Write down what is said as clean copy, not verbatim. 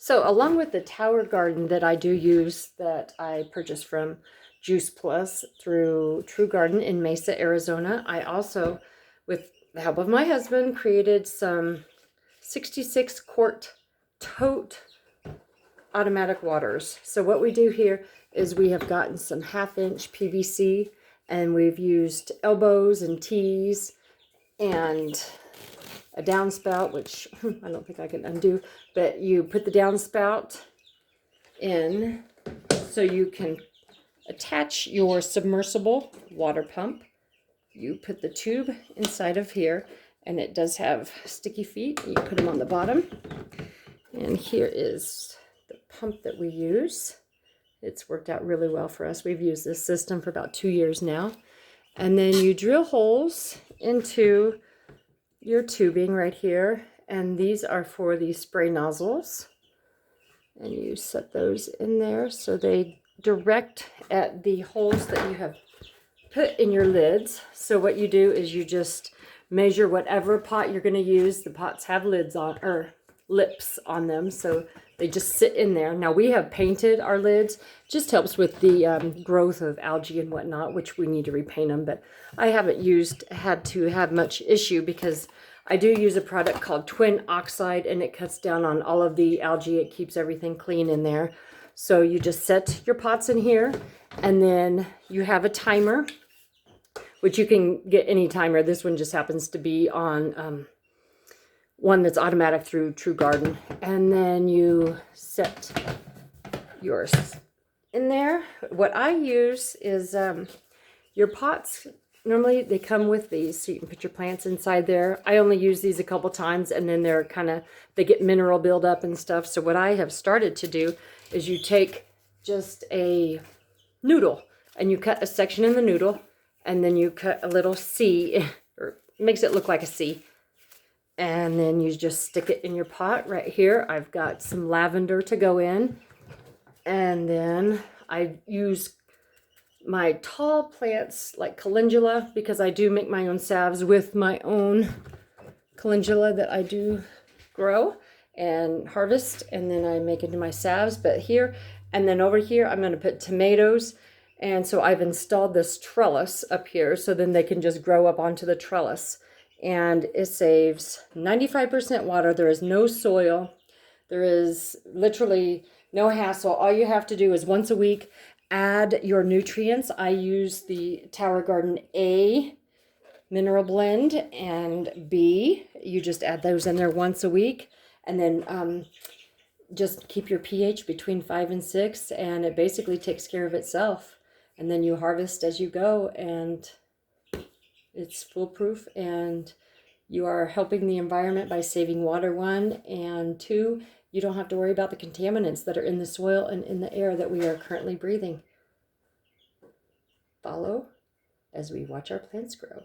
So along with the tower garden that I do use, that I purchased from Juice Plus through True Garden in Mesa, Arizona, I also, with the help of my husband, created some 66 quart tote automatic waters. So what we do here is we have gotten some 1/2-inch PVC, and we've used elbows and T's and a downspout, which I don't think I can undo, but you put the downspout in so you can attach your submersible water pump. You put the tube inside of here, and it does have sticky feet. You put them on the bottom, and here is the pump that we use. It's worked out really well for us. We've used this system for about 2 years now. And then you drill holes into your tubing right here, and these are for the spray nozzles, and you set those in there so they direct at the holes that you have put in your lids. So what you do is you just measure whatever pot you're going to use. The pots have lids on, or lips on them, so they just sit in there. Now we have painted our lids, just helps with the growth of algae and whatnot, which we need to repaint them, but I haven't had to have much issue because I do use a product called Twin Oxide, and it cuts down on all of the algae. It keeps everything clean in there. So you just set your pots in here, and then you have a timer, which you can get any timer. This one just happens to be on one that's automatic through True Garden. And then you set yours in there. What I use is your pots. Normally they come with these, so you can put your plants inside there. I only use these a couple times, and then they get mineral buildup and stuff. So what I have started to do is you take just a noodle, and you cut a section in the noodle, and then you cut a little C, or makes it look like a C. And then you just stick it in your pot right here. I've got some lavender to go in. And then I use my tall plants like calendula, because I do make my own salves with my own calendula that I do grow and harvest. And then I make into my salves. But here, and then over here, I'm going to put tomatoes. And so I've installed this trellis up here, so then they can just grow up onto the trellis. And it saves 95% water. There is no soil. There is literally no hassle. All you have to do is once a week add your nutrients. I use the Tower Garden A mineral blend and B. You just add those in there once a week, and then just keep your pH between 5 and 6, and it basically takes care of itself. And then you harvest as you go, and it's foolproof, and you are helping the environment by saving water, 1, and 2, you don't have to worry about the contaminants that are in the soil and in the air that we are currently breathing. Follow as we watch our plants grow.